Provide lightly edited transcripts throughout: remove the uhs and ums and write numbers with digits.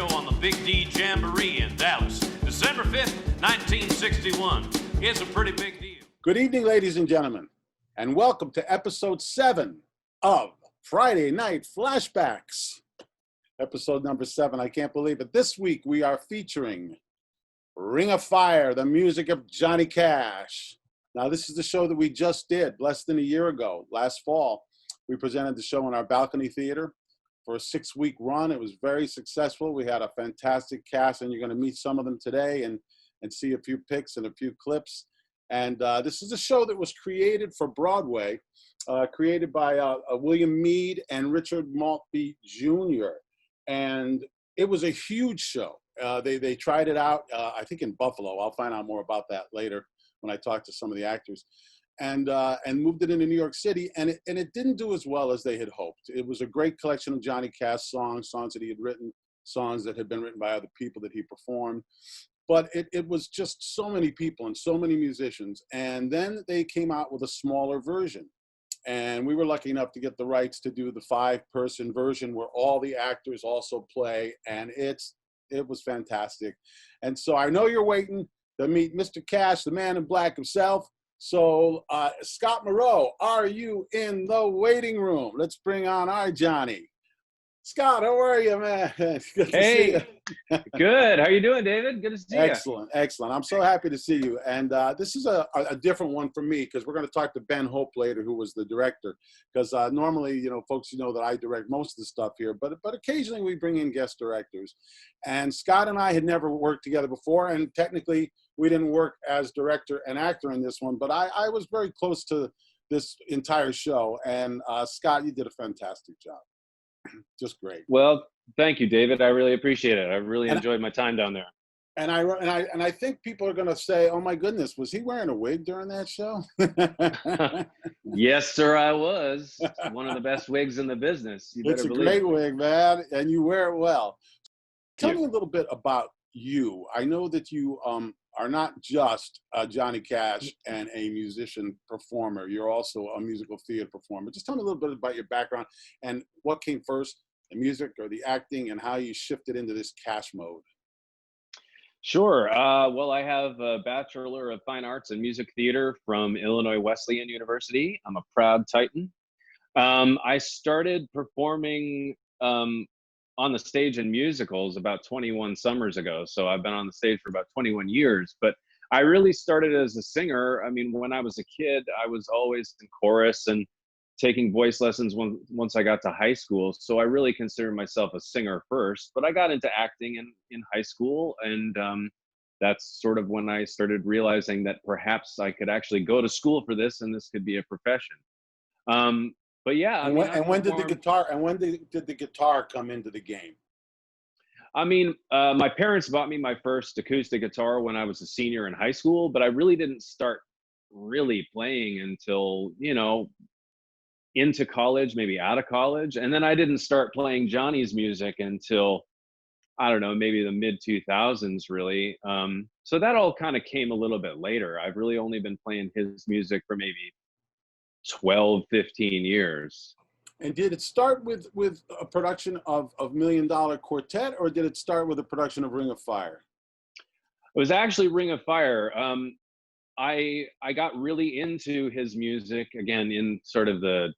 show on the Big D Jamboree in Dallas, December 5th, 1961. It's a pretty big deal. Good evening, ladies and gentlemen, and welcome to episode 7 of Friday Night Flashbacks. Episode number 7, I can't believe it. This week we are featuring Ring of Fire, the music of Johnny Cash. Now, this is the show that we just did less than a year ago, last fall. We presented the show in our balcony theater for a 6-week run. It was very successful. We had a fantastic cast, and you're going to meet some of them today and see a few pics and a few clips. And this is a show that was created for Broadway, created by William Meade and Richard Maltby Jr. And it was a huge show. They tried it out, I think in Buffalo. I'll find out more about that later when I talk to some of the actors, and moved it into New York City, and it didn't do as well as they had hoped. It was a great collection of Johnny Cash songs that he had written, songs that had been written by other people that he performed, but it was just so many people and so many musicians. And then they came out with a smaller version, and we were lucky enough to get the rights to do the 5-person version where all the actors also play, and it was fantastic. And so I know you're waiting to meet Mr. Cash, the man in black himself. So Scott Moreau, are you in the waiting room? Let's bring on our Johnny. Scott, how are you, man? Good to see you. Good. How you doing, David? Good to see you. Excellent, excellent. I'm so happy to see you. And this is a different one for me because we're going to talk to Ben Hope later, who was the director. Because normally, folks, that I direct most of the stuff here, but occasionally we bring in guest directors. And Scott and I had never worked together before, and technically we didn't work as director and actor in this one, but I was very close to this entire show. And Scott, you did a fantastic job. Just great. Well, thank you, David. I really appreciate it. I really enjoyed my time down there. And I think people are going to say, "Oh my goodness, was he wearing a wig during that show?" Yes, sir, I was. One of the best wigs in the business. It's a great wig, man, and you wear it well. Tell me a little bit about you. I know that you are not just Johnny Cash and a musician performer. You're also a musical theater performer. Just tell me a little bit about your background and what came first, the music or the acting, and how you shifted into this Cash mode. Sure. Well, I have a Bachelor of Fine Arts in Music Theater from Illinois Wesleyan University. I'm a proud Titan. I started performing on the stage in musicals about 21 summers ago. So I've been on the stage for about 21 years, but I really started as a singer. I mean, when I was a kid, I was always in chorus and taking voice lessons once I got to high school. So I really consider myself a singer first, but I got into acting in high school. And that's sort of when I started realizing that perhaps I could actually go to school for this and this could be a profession. But yeah, when did the guitar come into the game? I mean, my parents bought me my first acoustic guitar when I was a senior in high school, but I really didn't start really playing until, into college, maybe out of college. And then I didn't start playing Johnny's music until, I don't know, maybe the mid 2000s really. So that all kind of came a little bit later. I've really only been playing his music for maybe 12, 15 years. And did it start with a production of $1 Million Quartet, or did it start with a production of Ring of Fire? It was actually Ring of Fire. I got really into his music again in sort of the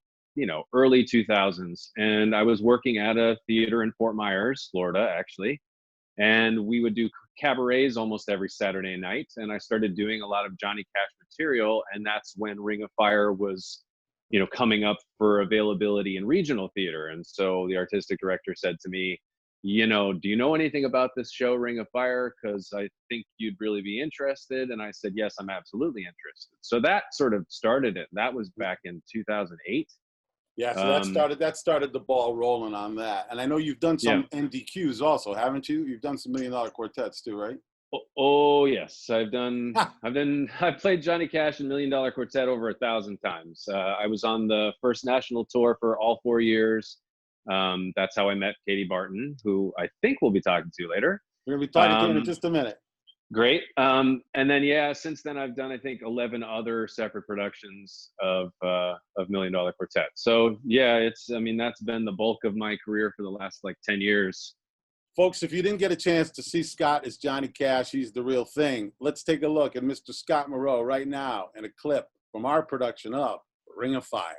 early 2000s, and I was working at a theater in Fort Myers, Florida, actually, and we would do cabarets almost every Saturday night, and I started doing a lot of Johnny Cash material, and that's when Ring of Fire was coming up for availability in regional theater. And so the artistic director said to me, do you know anything about this show, Ring of Fire? Because I think you'd really be interested. And I said, yes, I'm absolutely interested. So that sort of started it. That was back in 2008. Yeah, so that started the ball rolling on that. And I know you've done some MDQs also, haven't you? You've done some $1 Million Quartets too, right? Oh yes, I've played Johnny Cash and $1 Million Quartet over 1,000 times. I was on the first national tour for all 4 years. That's how I met Katie Barton, who I think we'll be talking to later. We're gonna be talking to her in just a minute. Great. And then, since then I've done, I think, 11 other separate productions of $1 Million Quartet. So that's been the bulk of my career for the last 10 years. Folks, if you didn't get a chance to see Scott as Johnny Cash, he's the real thing. Let's take a look at Mr. Scott Moreau right now in a clip from our production of Ring of Fire.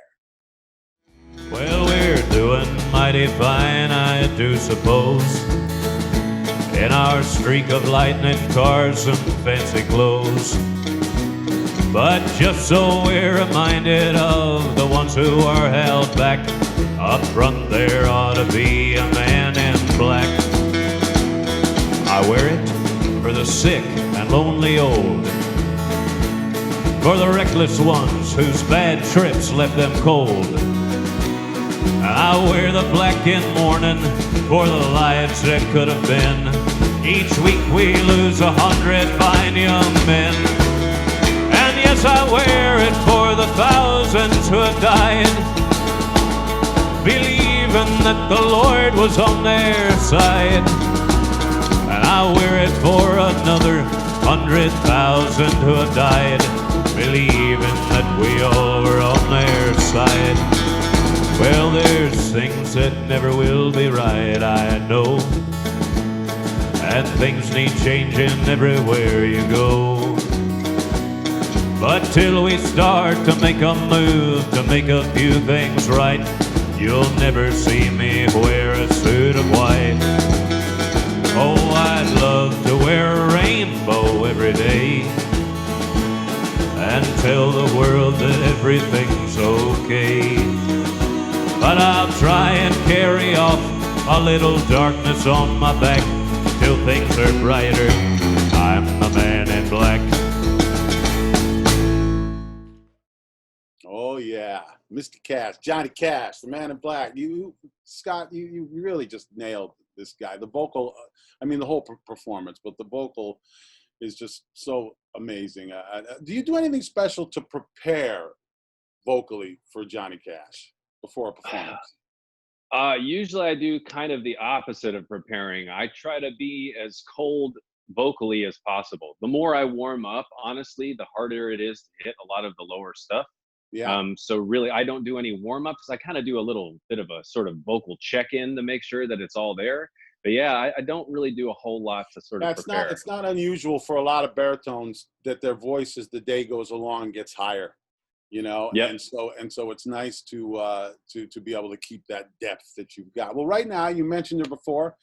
Well, we're doing mighty fine, I do suppose, in our streak of lightning cars and fancy clothes. But just so we're reminded of the ones who are held back, up front there ought to be a man in black. I wear it for the sick and lonely old, for the reckless ones whose bad trips left them cold. And I wear the black in mourning for the lives that could have been. Each week we lose 100 fine young men. And yes, I wear it for the thousands who have died, believing that the Lord was on their side. And I wear it for another 100,000 who have died, believing that we all were on their side. Well, there's things that never will be right, I know, and things need changing everywhere you go. But till we start to make a move to make a few things right, you'll never see me wear a suit of white. Oh, I'd love to wear a rainbow every day and tell the world that everything's okay. But I'll try and carry off a little darkness on my back till things are brighter. I'm the man in black. Oh yeah, Mr. Cash, Johnny Cash, the man in black. You, Scott, you really just nailed this guy. The vocal, I mean the whole performance, but the vocal is just so amazing. Do you do anything special to prepare vocally for Johnny Cash before a performance? Usually I do kind of the opposite of preparing. I try to be as cold vocally as possible. The more I warm up, honestly, the harder it is to hit a lot of the lower stuff. Yeah. So really, I don't do any warm-ups. I kind of do a little bit of a sort of vocal check-in to make sure that it's all there. But yeah, I don't really do a whole lot to sort of prepare. It's not unusual for a lot of baritones that their voice as the day goes along gets higher, you know. Yep. And so it's nice to be able to keep that depth that you've got. Well, right now you mentioned her before.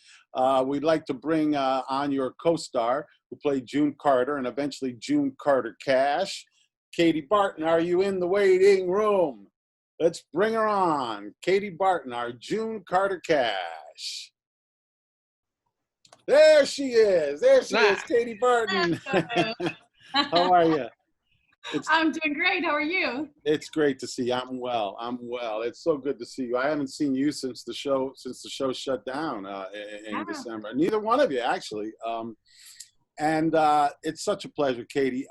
We'd like to bring on your co-star who played June Carter and eventually June Carter Cash. Katie Barton, are you in the waiting room? Let's bring her on. Katie Barton, our June Carter Cash. There she is. There she is, Katie Barton. How are you? I'm doing great. How are you? It's great to see you. I'm well. It's so good to see you. I haven't seen you since the show shut down in December. Neither one of you, actually. And it's such a pleasure, Katie.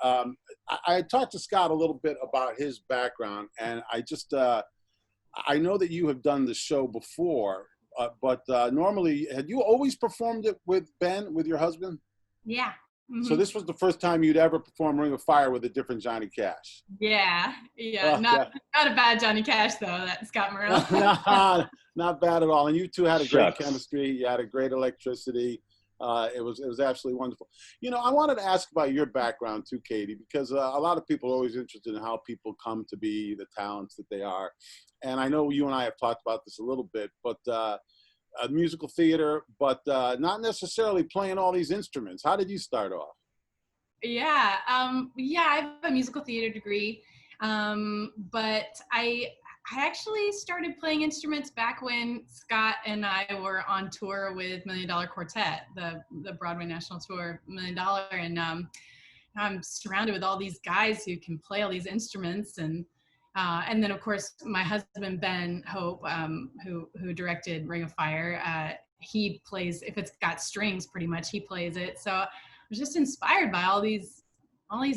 I talked to Scott a little bit about his background, and I just I know that you have done the show before, but normally, had you always performed it with Ben, with your husband? Yeah. Mm-hmm. So this was the first time you'd ever perform Ring of Fire with a different Johnny Cash? Yeah. Not a bad Johnny Cash, though, that Scott Moreau. Not bad at all. And you two had a great chemistry. You had a great electricity. It was absolutely wonderful. You know, I wanted to ask about your background too, Katie, because a lot of people are always interested in how people come to be the talents that they are. And I know you and I have talked about this a little bit, but musical theater, but not necessarily playing all these instruments. How did you start off? Yeah. I have a musical theater degree, but I actually started playing instruments back when Scott and I were on tour with $1 Million Quartet, the Broadway national tour, $1 Million. And I'm surrounded with all these guys who can play all these instruments. And then, of course, my husband, Ben Hope, who directed Ring of Fire, he plays, if it's got strings, pretty much, he plays it. So I was just inspired by all these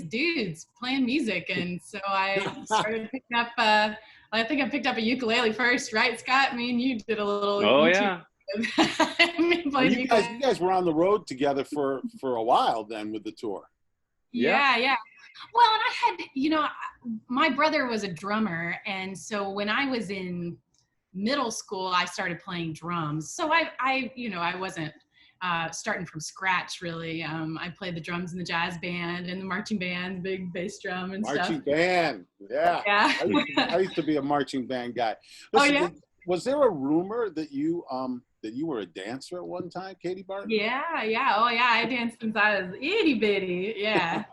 dudes playing music. And so I started picking up, I think I picked up a ukulele first, right, Scott? Me and you did a little. Oh, YouTube. Yeah. You guys were on the road together for a while then with the tour. Yeah. Well, and I had, my brother was a drummer. And so when I was in middle school, I started playing drums. So I wasn't starting from scratch, really. I played the drums in the jazz band and the marching band, big bass drum and Marching stuff. band, yeah. Yeah. I used to be a marching band guy. Oh, Listen, yeah? was there a rumor that you were a dancer at one time, Katie Barton? Yeah. Oh, yeah. I danced since I was itty bitty. Yeah.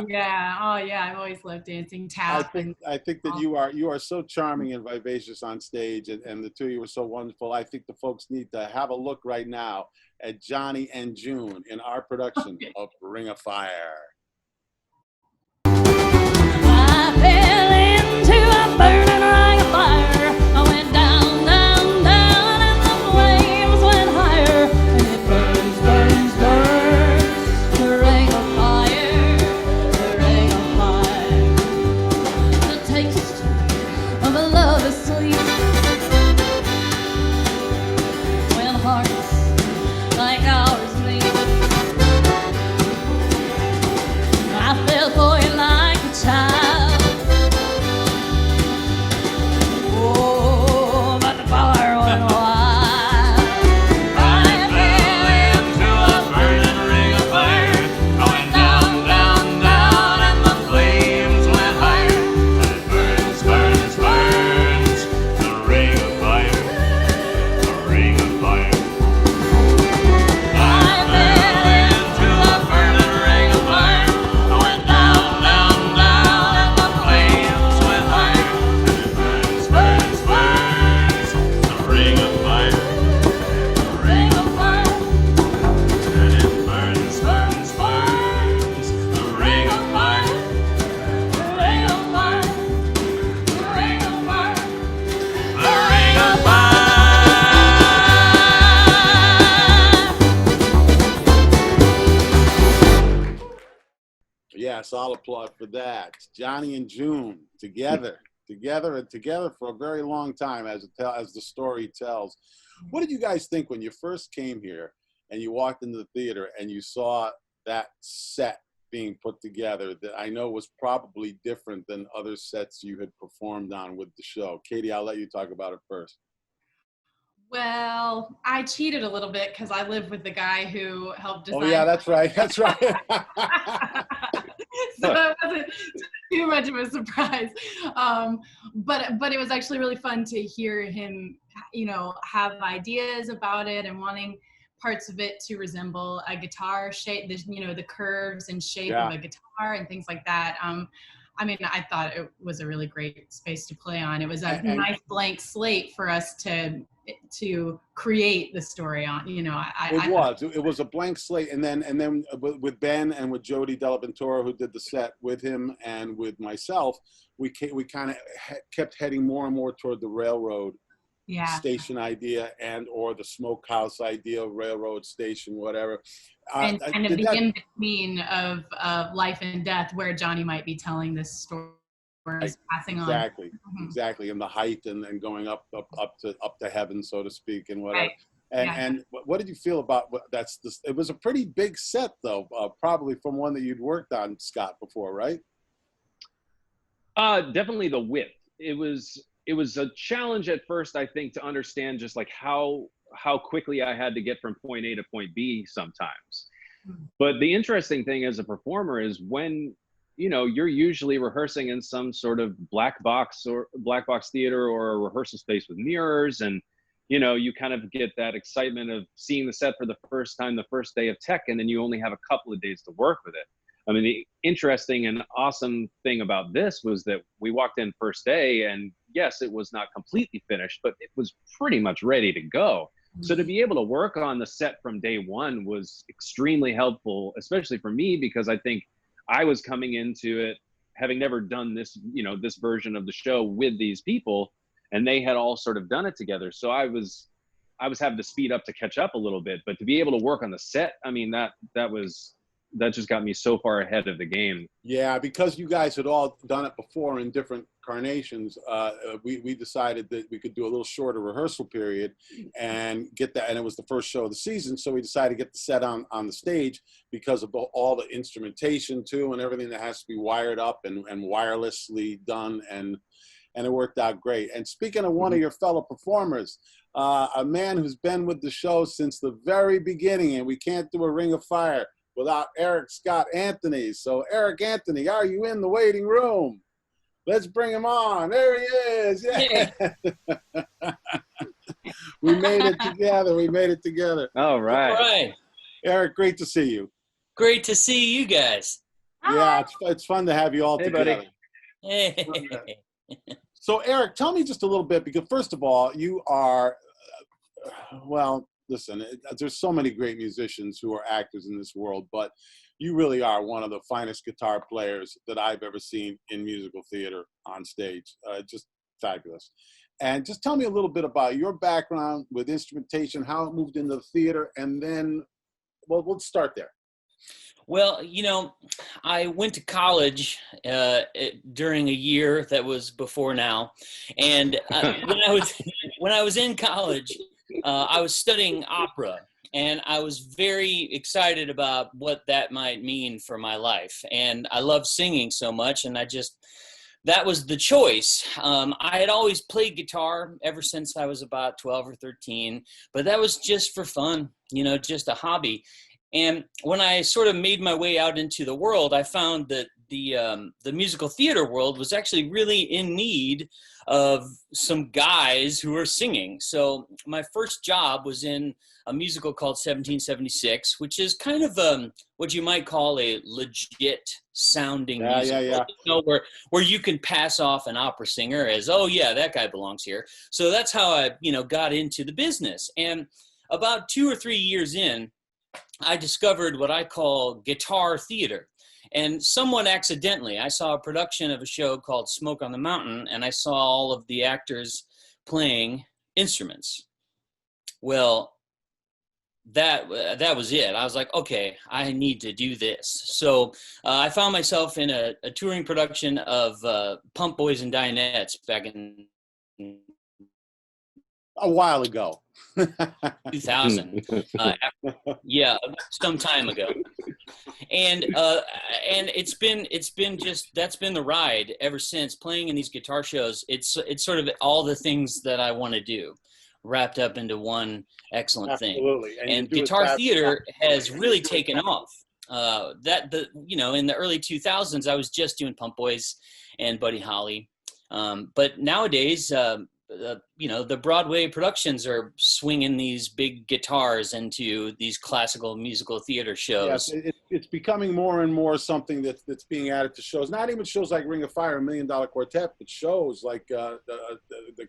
Yeah. Oh, yeah. I've always loved dancing, tap. I think that you are so charming and vivacious on stage, and the two of you were so wonderful. I think the folks need to have a look right now at Johnny and June in our production of Ring of Fire. I fell into a burning ring of fire. I went down, down, down, and the flames went higher. And it burns, burns, burns. The ring of fire, the ring of fire. The taste of a love is sweet when hearts like ours meet. I fell for you like a child. Oh, but the fire went wild. I fell into a burning ring of fire. I went down, down, down, and the flames went higher. And it burns, burns, burns. The ring of fire. The ring of fire. I fell into a burning ring of fire. I went down, down, down, and the flames went higher. And it burns, burns, burns. The ring of fire. The ring of fire. And it burns, burns, burns. The ring of fire. The ring of fire. The ring of fire. The ring of fire. Yes, I'll applaud for that. Johnny and June together for a very long time, as the story tells. What did you guys think when you first came here and you walked into the theater and you saw that set being put together that I know was probably different than other sets you had performed on with the show? Katie, I'll let you talk about it first. Well, I cheated a little bit because I live with the guy who helped design. Oh yeah, that's right. That's right. So it wasn't too much of a surprise. But it was actually really fun to hear him, have ideas about it and wanting parts of it to resemble a guitar shape, the curves and shape Yeah. of a guitar and things like that. I thought it was a really great space to play on. It was a nice blank slate for us to create the story on. It was a blank slate, and then with Ben and with Jody Delaventura, who did the set with him, and with myself, we kind of kept heading more and more toward the railroad station idea or the smokehouse idea, railroad station, whatever. And kind of the in-between of life and death, where Johnny might be telling this story, passing on. Exactly, and the height and going up to heaven, so to speak, and whatever. Right. And what did you feel about it was a pretty big set, though, probably from one that you'd worked on, Scott, before, right? Definitely the width. It was a challenge at first, I think, to understand just like how quickly I had to get from point A to point B sometimes. But the interesting thing as a performer is when, you're usually rehearsing in some sort of black box theater or a rehearsal space with mirrors. And, you kind of get that excitement of seeing the set for the first time, the first day of tech, and then you only have a couple of days to work with it. I mean, the interesting and awesome thing about this was that we walked in first day, and yes, it was not completely finished, but it was pretty much ready to go. So to be able to work on the set from day one was extremely helpful, especially for me, because I think I was coming into it having never done this, this version of the show with these people, and they had all sort of done it together. So I was having to speed up to catch up a little bit, but to be able to work on the set, I mean, that just got me so far ahead of the game. Yeah, because you guys had all done it before in different carnations, we decided that we could do a little shorter rehearsal period and get that. And it was the first show of the season, so we decided to get the set on the stage because of all the instrumentation too and everything that has to be wired up and wirelessly done. and it worked out great. And speaking of one of your fellow performers, a man who's been with the show since the very beginning, and we can't do a Ring of Fire without Eric Scott Anthony. So Eric Anthony, are you in the waiting room? Let's bring him on. There he is. Yeah. We made it together. We made it together. All right. All right. Eric, great to see you. Great to see you guys. Yeah, it's fun to have you all Hey, together. buddy. Hey. So Eric, tell me just a little bit, because first of all, you are, well, listen, there's so many great musicians who are actors in this world, but you really are one of the finest guitar players that I've ever seen in musical theater on stage. Just fabulous. And just tell me a little bit about your background with instrumentation, how it moved into the theater, and then, well, we'll start there. Well, I went to college during a year that was before now, and when I was in college, I was studying opera, and I was very excited about what that might mean for my life. And I love singing so much, and that was the choice. I had always played guitar ever since I was about 12 or 13, but that was just for fun, just a hobby. And when I sort of made my way out into the world, I found that the musical theater world was actually really in need of some guys who were singing. So my first job was in a musical called 1776, which is kind of what you might call a legit sounding musical. Yeah. Where you can pass off an opera singer as, oh yeah, that guy belongs here. So that's how I got into the business. And about 2 or 3 years in, I discovered what I call guitar theater. And somewhat accidentally, I saw a production of a show called Smoke on the Mountain, and I saw all of the actors playing instruments. Well, that was it. I was like, okay, I need to do this. So I found myself in a touring production of Pump Boys and Dianettes back in a while ago. 2000. Yeah, some time ago. And it's been just, that's been the ride ever since, playing in these guitar shows. It's sort of all the things that I want to do wrapped up into one excellent thing. Absolutely. And guitar theater has really taken off. In the early 2000s, I was just doing Pump Boys and Buddy Holly. But nowadays, the Broadway productions are swinging these big guitars into these classical musical theater shows. Yes, it's becoming more and more something that's being added to shows. Not even shows like Ring of Fire, $1 Million Quartet, but shows like the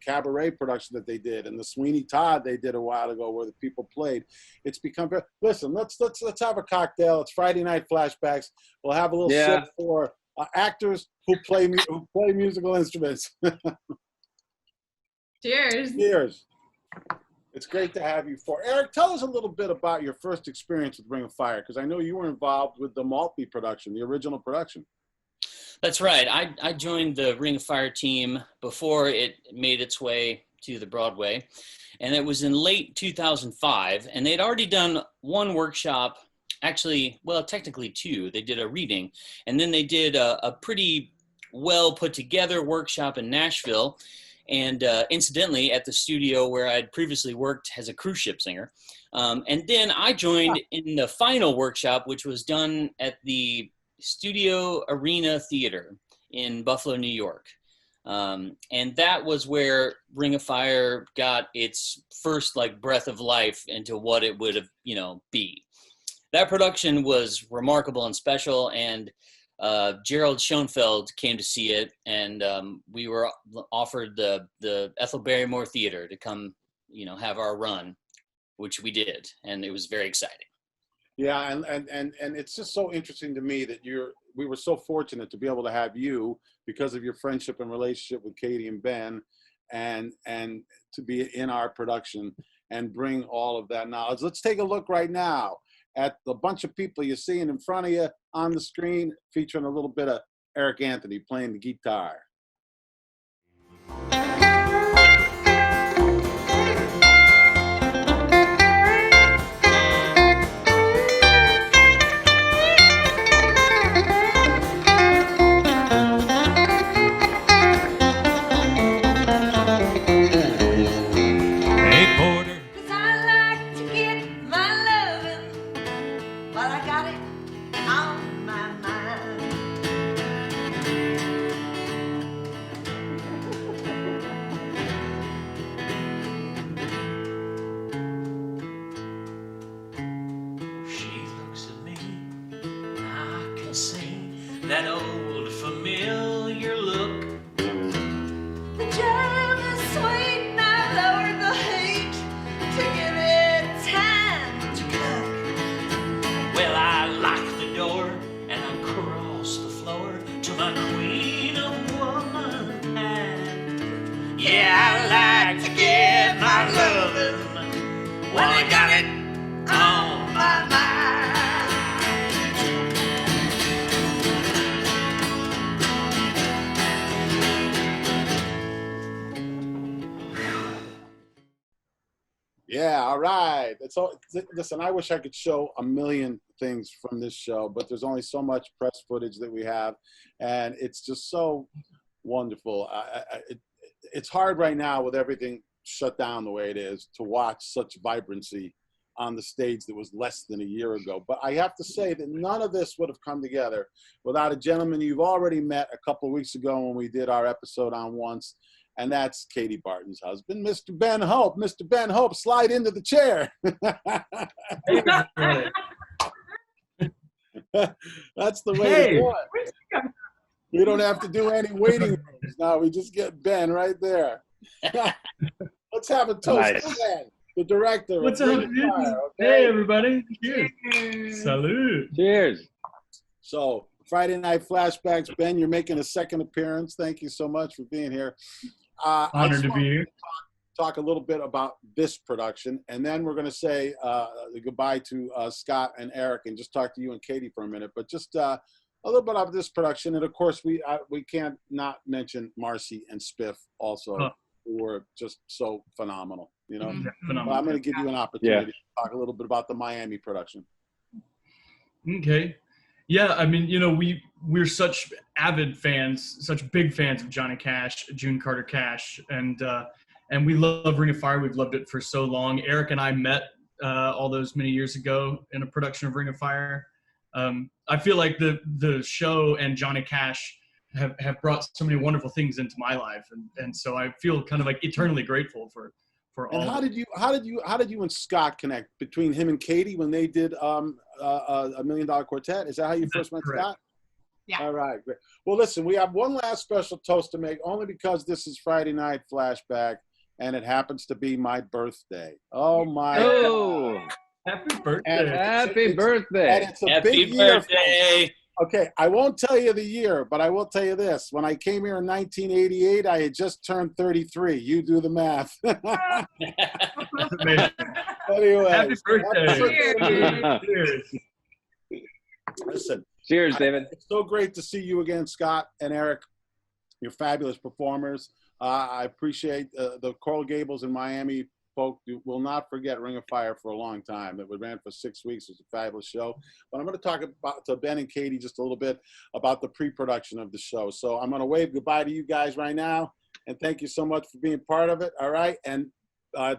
Cabaret production that they did, and the Sweeney Todd they did a while ago, where the people played. It's become. Listen, let's have a cocktail. It's Friday Night Flashbacks. We'll have a little sip for actors who play musical instruments. Cheers. Cheers. It's great to have you. Eric, tell us a little bit about your first experience with Ring of Fire, because I know you were involved with the Maltby production, the original production. That's right. I joined the Ring of Fire team before it made its way to the Broadway, and it was in late 2005, and they'd already done one workshop, actually, well, technically two. They did a reading, and then they did a pretty well put together workshop in Nashville. And incidentally, at the studio where I'd previously worked as a cruise ship singer. And then I joined in the final workshop, which was done at the Studio Arena Theater in Buffalo, New York. And that was where Ring of Fire got its first breath of life into what it would have, be. That production was remarkable and special, and Gerald Schoenfeld came to see it, and we were offered the Ethel Barrymore Theater to come, have our run, which we did, and it was very exciting. Yeah, and it's just so interesting to me that we were so fortunate to be able to have you, because of your friendship and relationship with Katie and Ben, and to be in our production and bring all of that knowledge. Let's take a look right now at the bunch of people you're seeing in front of you on the screen, featuring a little bit of Eric Anthony playing the guitar. that old familiar look. The jam is sweet and I lowered the heat to give it time to cook. Well, I locked the door and I crossed the floor to my queen of woman. And yeah, I like to get my lovin' when I got it on my mind. Yeah, all right. That's all. Listen, I wish I could show a million things from this show, but there's only so much press footage that we have, and it's just so wonderful. It's hard right now with everything shut down the way it is to watch such vibrancy on the stage that was less than a year ago. But I have to say that none of this would have come together without a gentleman you've already met a couple of weeks ago when we did our episode on Once. And that's Katie Barton's husband, Mr. Ben Hope. Mr. Ben Hope, slide into the chair. That's the way to do it. We don't have to do any waiting rooms now. We just get Ben right there. Let's have a toast to Ben, the director. What's of up, Ring of dude? Fire, okay? Hey, everybody. Cheers. Salute. Cheers. So, Friday Night Flashbacks. Ben, you're making a second appearance. Thank you so much for being here. Honored to be here. Talk a little bit about this production, and then we're going to say goodbye to Scott and Eric and just talk to you and Katie for a minute. But just a little bit about this production, and of course we can't not mention Marcy and Spiff also, who were just so phenomenal. You know, Phenomenal. Well, I'm going to give you an opportunity to talk a little bit about the Miami production. Okay. Yeah, I mean, you know, we're such avid fans, such big fans of Johnny Cash, June Carter Cash, and we love Ring of Fire. We've loved it for so long. Eric and I met all those many years ago in a production of Ring of Fire. I feel like the show and Johnny Cash have brought so many wonderful things into my life, and so I feel kind of like eternally grateful for all. And how did you and Scott connect between him and Katie when they did $1 Million Quartet? Is that how you first met correct. Scott? Yeah. All right, great. Well, listen, we have one last special toast to make, only because this is Friday Night Flashback, and it happens to be my birthday. Oh my Oh, God. Happy birthday. And happy birthday. And it's a Happy big year. birthday. Okay, I won't tell you the year, but I will tell you this. When I came here in 1988, I had just turned 33. You do the math. Amazing. Anyway, Happy birthday. Cheers. Cheers. Listen, Cheers, David. it's so great to see you again, Scott and Eric. You're fabulous performers. I appreciate the Coral Gables in Miami folk. You will not forget Ring of Fire for a long time. It ran for 6 weeks. It was a fabulous show. But I'm going to talk to Ben and Katie just a little bit about the pre-production of the show. So I'm going to wave goodbye to you guys right now, and thank you so much for being part of it. All right, and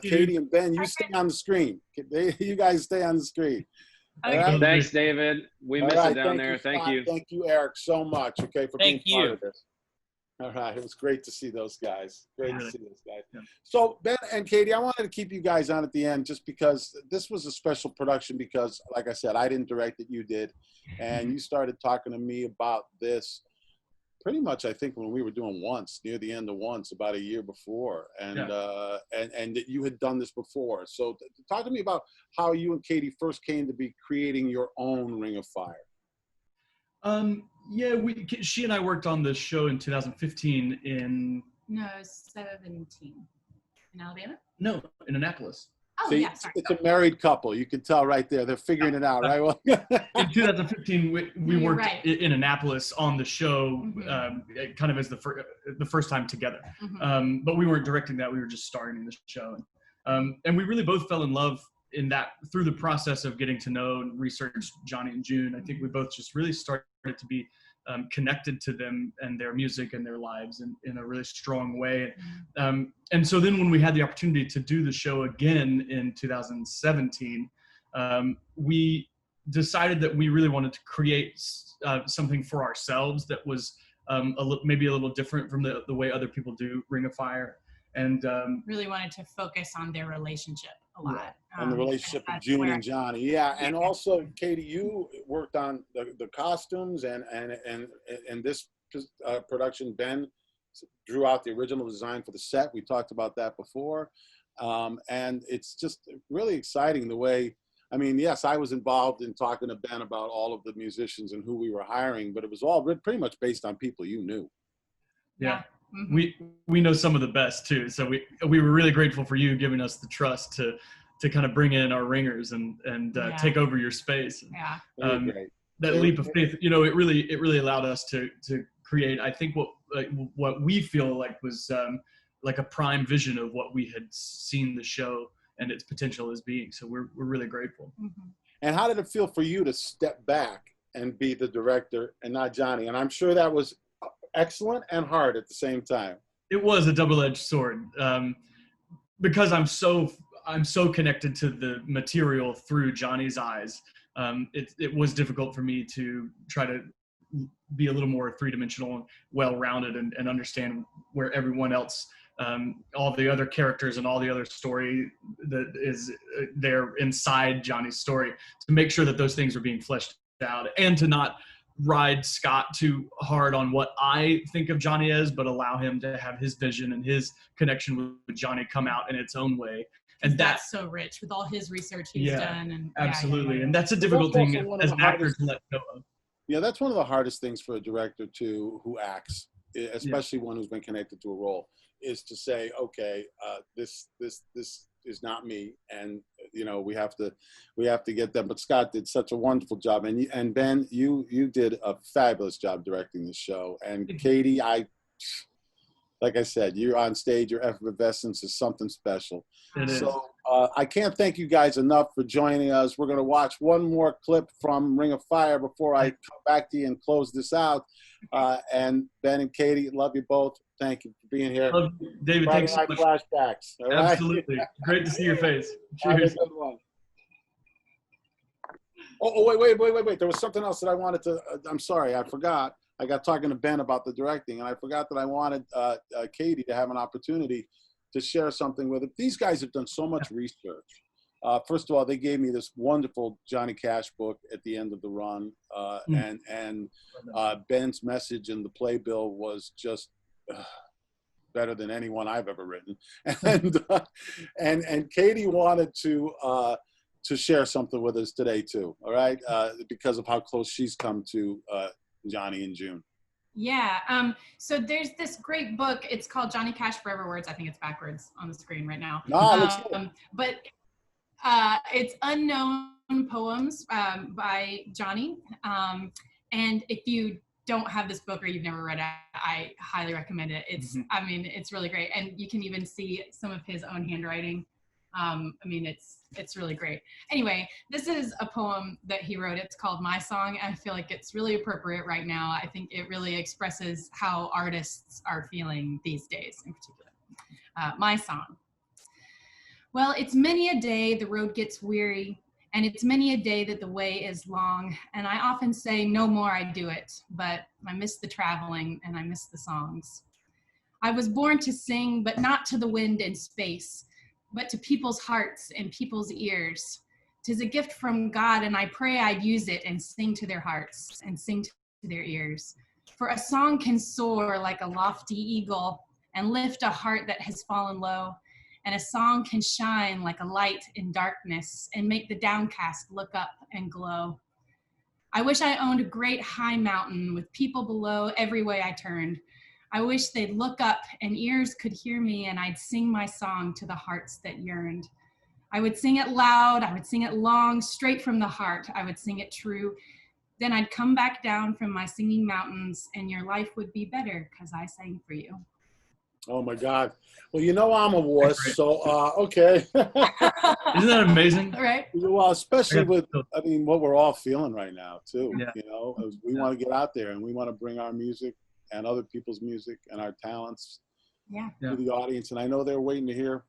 Katie and Ben, you stay on the screen. You guys stay on the screen. All right? Thanks, David. We miss it down there. Thank Scott. you. Thank you, Eric, so much. Okay, for being Thank part you. of this. All right, it was great to see those guys. Great to Really? see those guys. Yeah. So Ben and Katie, I wanted to keep you guys on at the end just because this was a special production because, like I said, I didn't direct it, you did. And you started talking to me about this pretty much, I think, when we were doing Once, near the end of Once, about a year before. And and that you had done this before. So talk to me about how you and Katie first came to be creating your own Ring of Fire. Yeah, she and I worked on this show in 2015 in No, 17. In Alabama? in Annapolis. Oh, See, yeah, sorry. it's a married couple. You can tell right there. They're figuring it out, right? Well, In 2015, we You're worked right. in Annapolis on the show, Mhm. kind of as the first time together. Mhm. But we weren't directing that; we were just starring in the show. And we really both fell in love in that through the process of getting to know and research Johnny and June. I think we both just really started to be connected to them and their music and their lives in a really strong way. And so then when we had the opportunity to do the show again in 2017, we decided that we really wanted to create something for ourselves that was maybe a little different from the way other people do Ring of Fire. And Really wanted to focus on their relationship a lot. And the relationship of June and Johnny. Yeah. And also, Katie, you worked on the costumes and this production. Ben drew out the original design for the set. We talked about that before. And it's just really exciting the way, I mean, yes, I was involved in talking to Ben about all of the musicians and who we were hiring, but it was all pretty much based on people you knew. Yeah. Mm-hmm. We know some of the best too. So we were really grateful for you giving us the trust to kind of bring in our ringers and take over your space. Yeah. That leap of faith, you know, it really allowed us to create, I think what we feel like was like a prime vision of what we had seen the show and its potential as being. So we're really grateful. Mm-hmm. And how did it feel for you to step back and be the director and not Johnny? And I'm sure that was excellent and hard at the same time. It was a double-edged sword because I'm so connected to the material through Johnny's eyes. It was difficult for me to try to be a little more three-dimensional and well-rounded and understand where everyone else, all the other characters and all the other story that is there inside Johnny's story, to make sure that those things are being fleshed out and to not ride Scott too hard on what I think of Johnny as, but allow him to have his vision and his connection with Johnny come out in its own way. And that's so rich with all his research he's done. And absolutely. And that's a difficult thing as an actor to let go of. Yeah, that's one of the hardest things for a director who acts, especially one who's been connected to a role, is to say, okay, this is not me, and you know we have to get them. But Scott did such a wonderful job, and Ben, you did a fabulous job directing the show. And Katie, like I said, you're on stage. Your effervescence is something special. So I can't thank you guys enough for joining us. We're going to watch one more clip from Ring of Fire before I come back to you and close this out. And Ben and Katie, love you both. Thank you for being here. David, thanks so much. Flashbacks. All right? Absolutely. Great to see your face. Cheers. Oh, wait. There was something else that I wanted to, I'm sorry, I forgot. I got talking to Ben about the directing, and I forgot that I wanted Katie to have an opportunity to share something with it. These guys have done so much research. First of all, they gave me this wonderful Johnny Cash book at the end of the run, and Ben's message in the playbill was just better than any one I've ever written. And Katie wanted to share something with us today too. All right, because of how close she's come to Johnny and June. Yeah. So there's this great book. It's called Johnny Cash Forever Words. I think it's backwards on the screen right now. But it's unknown poems by Johnny. And if you don't have this book or you've never read it, I highly recommend it. It's, I mean, it's really great. And you can even see some of his own handwriting. I mean, it's really great. Anyway, this is a poem that he wrote. It's called My Song, and I feel like it's really appropriate right now. I think it really expresses how artists are feeling these days in particular. My Song. Well, it's many a day the road gets weary, and it's many a day that the way is long, and I often say no more I do it, but I miss the traveling and I miss the songs. I was born to sing, but not to the wind and space, but to people's hearts and people's ears. 'Tis a gift from God, and I pray I'd use it and sing to their hearts and sing to their ears. For a song can soar like a lofty eagle and lift a heart that has fallen low, and a song can shine like a light in darkness and make the downcast look up and glow. I wish I owned a great high mountain with people below every way I turned. I wish they'd look up and ears could hear me, and I'd sing my song to the hearts that yearned. I would sing it loud, I would sing it long, straight from the heart, I would sing it true. Then I'd come back down from my singing mountains, and your life would be better because I sang for you. Oh my God. Well, you know I'm a wuss, so okay. Isn't that amazing? All right. Well, especially with, I mean, what we're all feeling right now too. Yeah. You know, we want to get out there and we want to bring our music and other people's music and our talents to the audience. And I know they're waiting to hear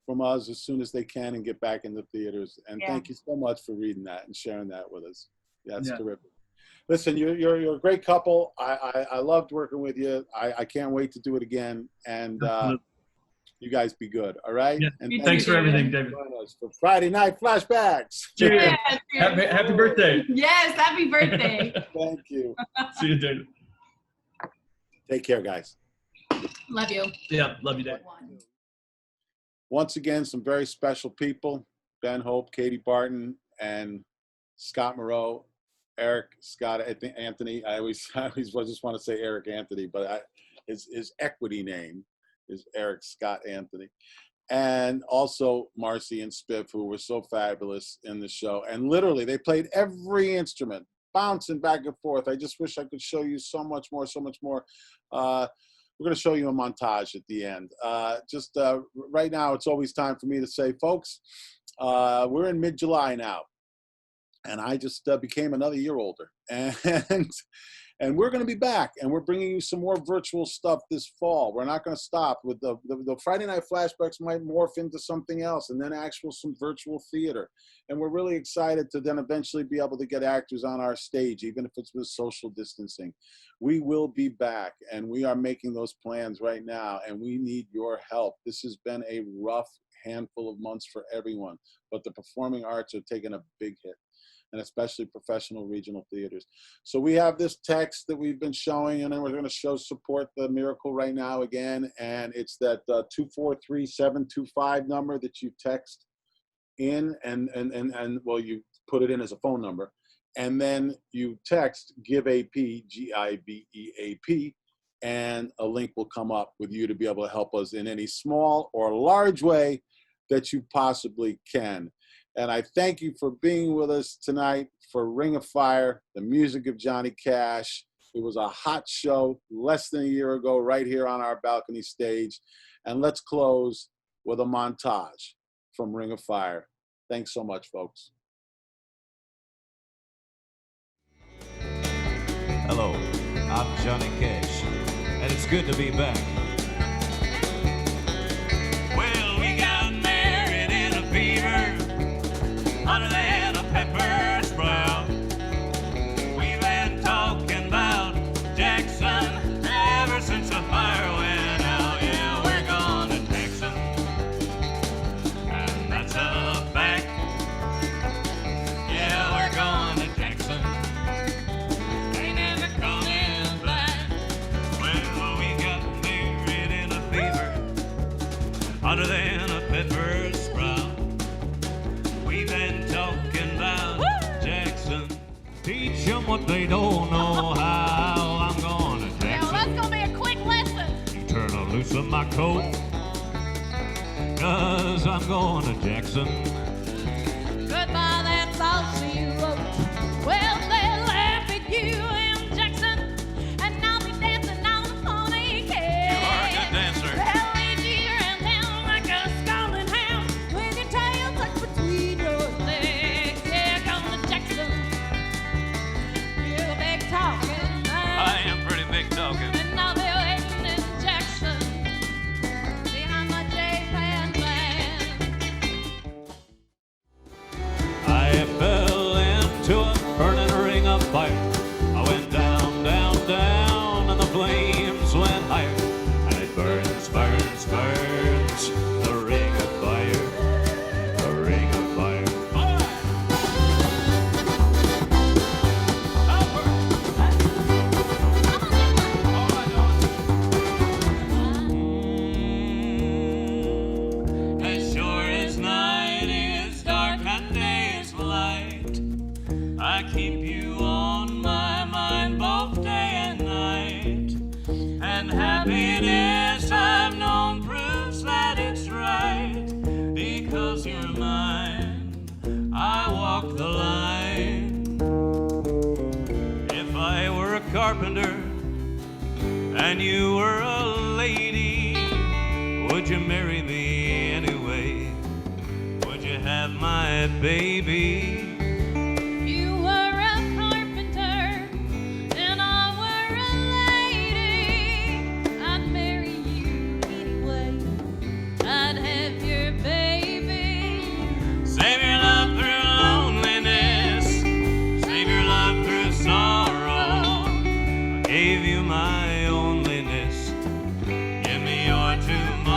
from us as soon as they can and get back in the theaters. And thank you so much for reading that and sharing that with us. That's terrific. Listen, you're a great couple. I loved working with you. I can't wait to do it again. And You guys be good, all right? Yeah. And Thanks for everything, for David. joining us for Friday Night Flashbacks. Cheers. Yeah, cheers. Happy birthday. Yes, happy birthday. Thank you. See you, David. Take care, guys. Love you. Yeah, love you, Dave. Once again, some very special people: Ben Hope, Katie Barton, and Scott Moreau, Eric Scott Anthony. I always just want to say Eric Anthony, but his equity name is Eric Scott Anthony. And also Marcy and Spiff, who were so fabulous in the show. And literally, they played every instrument, bouncing back and forth. I just wish I could show you so much more. We're going to show you a montage at the end. Right now, it's always time for me to say, folks, we're in mid-July now. And I just became another year older. And we're going to be back, and we're bringing you some more virtual stuff this fall. We're not going to stop with the Friday Night Flashbacks might morph into something else, and then some virtual theater. And we're really excited to then eventually be able to get actors on our stage, even if it's with social distancing. We will be back, and we are making those plans right now, and we need your help. This has been a rough handful of months for everyone, but the performing arts are taking a big hit, and especially professional regional theaters. So we have this text that we've been showing, and then we're going to show Support the Miracle right now again, and it's that 243725 number that you text in, and well, you put it in as a phone number, and then you text Give AP, GIVEAP, and a link will come up with you to be able to help us in any small or large way that you possibly can. And I thank you for being with us tonight for Ring of Fire, the music of Johnny Cash. It was a hot show less than a year ago right here on our balcony stage. And let's close with a montage from Ring of Fire. Thanks so much, folks. Hello, I'm Johnny Cash, and it's good to be back. Well, we got married in a fever, hotter than a pepper sprout. We've been talking about Jackson ever since the fire went out. Yeah, we're going to Jackson, and that's a fact. Yeah, we're going to Jackson. Ain't never coming back. Well, we got married in a fever, hotter than a pepper sprout. We've been talking about Jackson. Teach them what they don't know how. I'm going to Jackson. Now, that's gonna be a quick lesson. You turn loose of my coat, 'cause I'm going to Jackson. Goodbye, that's all she wrote. Well, they'll laugh at you in Jackson, and I'll be dancing on a pony cage. You are a good dancer. They'll lead you around town like a scalding hound, with your tail tucked between your legs. Yeah, going to Jackson. You're big talking man. I am pretty big talking. And I'll be waiting in Jackson, behind my J-Pan van. I fell into a burning ring of fire. I went down, down, down, and the flames went higher. And it burns, burns, burns, the ring of fire, the ring of fire. As sure as night is dark and day is light, I keep you on my mind both day and night. And happiness I've known proves that it's right. Because you're mine, I walk the line. If I were a carpenter and you were a lady, would you marry me anyway? Would you have my baby? You were a carpenter, and I were a lady. I'd marry you anyway. I'd have your baby. Save your love through loneliness, save your love through sorrow. I gave you my onlyness, give me your tomorrow.